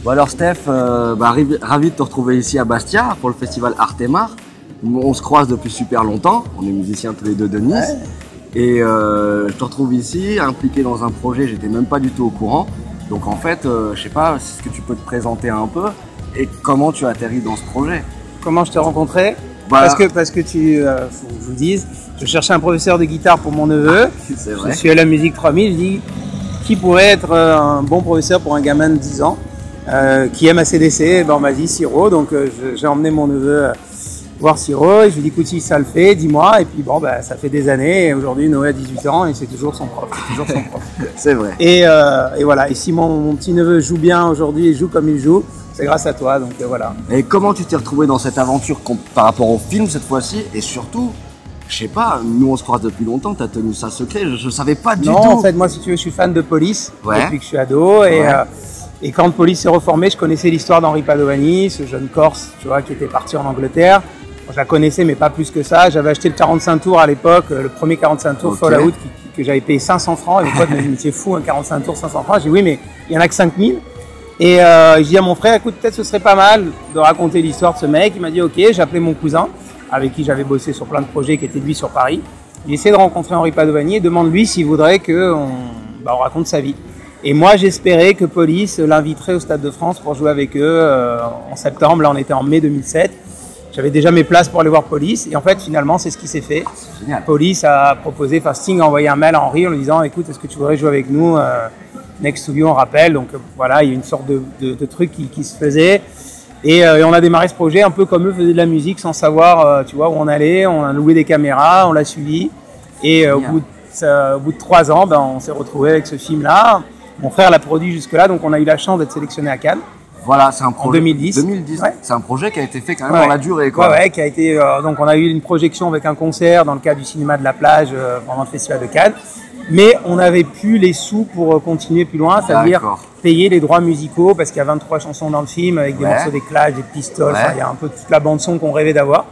Bon alors Steph, ravi de te retrouver ici à Bastia pour le festival Artemar. On se croise depuis super longtemps, on est musiciens tous les deux de Nice. Ouais. Et je te retrouve ici, impliqué dans un projet, j'étais même pas du tout au courant. Donc en fait, je sais pas, est-ce que tu peux te présenter un peu et comment tu as atterri dans ce projet? Comment je t'ai rencontré? Parce que faut que je vous dise, je cherchais un professeur de guitare pour mon neveu. C'est vrai. Je suis à la musique 3000, je dis qui pourrait être un bon professeur pour un gamin de 10 ans qui aime AC/DC. On m'a dit Siro, donc j'ai emmené mon neveu voir Siro et je lui ai dit écoute, si ça le fait, dis-moi. Et puis bon, ça fait des années et aujourd'hui Noé a 18 ans et c'est toujours son prof. C'est vrai. Et voilà, et si mon petit neveu joue bien aujourd'hui et joue comme il joue, c'est grâce à toi, donc voilà. Et comment tu t'es retrouvé dans cette aventure par rapport au film cette fois-ci? Et surtout, je sais pas, nous on se croise depuis longtemps, tu as tenu ça secret, je savais pas du tout. Non, en fait, moi si tu veux, je suis fan de Police depuis que je suis ado. Et quand Police s'est reformé, je connaissais l'histoire d'Henri Padovani, ce jeune Corse, tu vois, qui était parti en Angleterre. Je la connaissais, mais pas plus que ça. J'avais acheté le 45 tours à l'époque, le premier 45 tours Fallout que j'avais payé 500 francs. Et mon pote m'a dit, c'est fou, un 45 tours, 500 francs. J'ai dit, oui, mais il y en a que 5000. Et je dis à mon frère, écoute, peut-être ce serait pas mal de raconter l'histoire de ce mec. Il m'a dit, ok, j'ai appelé mon cousin, avec qui j'avais bossé sur plein de projets, qui était lui sur Paris. J'ai essayé de rencontrer Henri Padovani et demande-lui s'il voudrait qu'on raconte sa vie. Et moi, j'espérais que Police l'inviterait au Stade de France pour jouer avec eux en septembre. Là, on était en mai 2007. J'avais déjà mes places pour aller voir Police. Et en fait, finalement, c'est ce qui s'est fait. Génial. Police a proposé, Sting a envoyé un mail à Henri en lui disant, écoute, est-ce que tu voudrais jouer avec nous Next to You, on rappelle. Donc voilà, il y a une sorte de truc qui se faisait. Et on a démarré ce projet un peu comme eux faisaient de la musique sans savoir tu vois, où on allait. On a loué des caméras, on l'a suivi. Et au bout de 3 ans, on s'est retrouvé avec ce film-là. Mon frère l'a produit jusque-là, donc on a eu la chance d'être sélectionné à Cannes. Voilà, c'est un projet. En 2010. 2010. Ouais. C'est un projet qui a été fait quand même dans la durée, quoi. Ouais, qui a été. Donc on a eu une projection avec un concert dans le cadre du cinéma de la plage pendant le festival de Cannes. Mais on n'avait plus les sous pour continuer plus loin, c'est-à-dire payer les droits musicaux, parce qu'il y a 23 chansons dans le film, avec des morceaux des Clash, des Pistols, il y a un peu toute la bande-son qu'on rêvait d'avoir.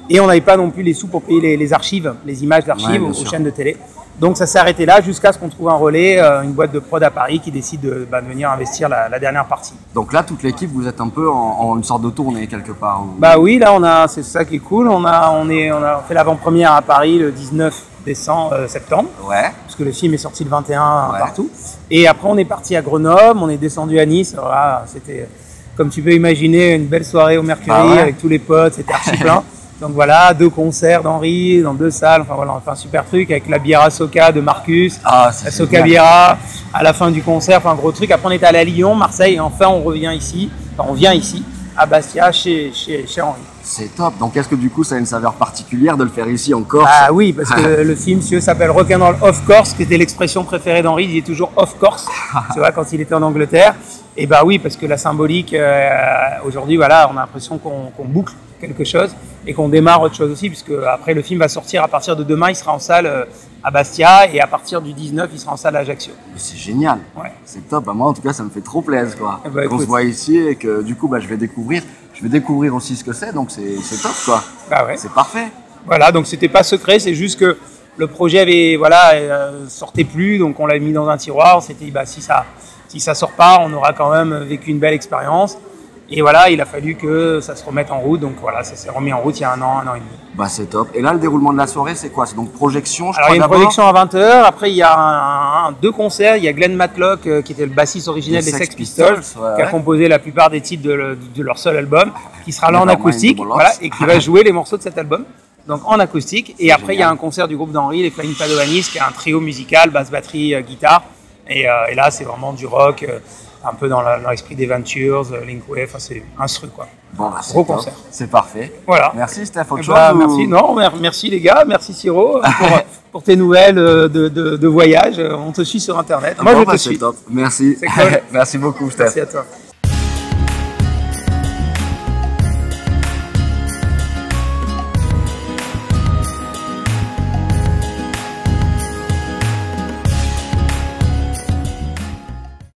Et on n'avait pas non plus les sous pour payer les archives, les images d'archives aux chaînes de télé. Donc ça s'est arrêté là jusqu'à ce qu'on trouve un relais, une boîte de prod à Paris qui décide de venir investir la dernière partie. Donc là, toute l'équipe, vous êtes un peu en une sorte de tournée quelque part ou... Bah oui, là c'est ça qui est cool. On a fait l'avant-première à Paris le 19 septembre. Ouais. Parce que le film est sorti le 21 partout. Et après on est parti à Grenoble, on est descendu à Nice. Voilà, c'était, comme tu peux imaginer, une belle soirée au Mercury avec tous les potes, c'était archi plein. Donc voilà, 2 concerts d'Henri dans 2 salles, enfin voilà, on fait un super truc avec la bière Soca de Marcus, la Soca Biera, à la fin du concert, enfin un gros truc. Après on est allé à Lyon, Marseille et enfin on vient ici à Bastia chez Henri. C'est top, donc est-ce que du coup ça a une saveur particulière de le faire ici en Corse? Ah oui, parce que le film s'appelle Rock'n'Roll of Corse, qui était l'expression préférée d'Henri, il disait toujours of Corse, tu vois, quand il était en Angleterre. Et bah oui, parce que la symbolique, aujourd'hui, voilà, on a l'impression qu'on boucle quelque chose et qu'on démarre autre chose aussi, puisque après le film va sortir à partir de demain, il sera en salle à Bastia et à partir du 19, il sera en salle à Ajaccio. C'est génial, c'est top. Moi en tout cas, ça me fait trop plaisir, quoi. Qu'on se voit ici et que du coup, je vais découvrir aussi ce que c'est, donc c'est top, quoi. C'est parfait. Voilà, donc c'était pas secret, c'est juste que le projet sortait plus, donc on l'a mis dans un tiroir. On s'était dit si ça sort pas, on aura quand même vécu une belle expérience. Et voilà, il a fallu que ça se remette en route. Donc voilà, ça s'est remis en route il y a un an et demi. C'est top. Et là, le déroulement de la soirée, c'est quoi? C'est donc projection, Alors, il y a une projection à 20h. Après, il y a 2 concerts. Il y a Glenn Matlock, qui était le bassiste originel des Sex Pistols, qui a composé la plupart des titres de leur seul album, qui sera là en acoustique, et qui va jouer les morceaux de cet album. Donc en acoustique. Et après, il y a un concert du groupe d'Henri, les Flying Padovanis, qui est un trio musical, basse, batterie, guitare. Et là, c'est vraiment du rock, un peu dans l'esprit des Ventures, Linkway, c'est instru, quoi. Gros concert. C'est parfait. Voilà. Merci Steph, autre chose Merci. Non, merci les gars, merci Siro pour tes nouvelles de voyage. On te suit sur Internet. Moi, je te suis. Top. Merci. C'est cool. Merci beaucoup Steph. Merci à toi.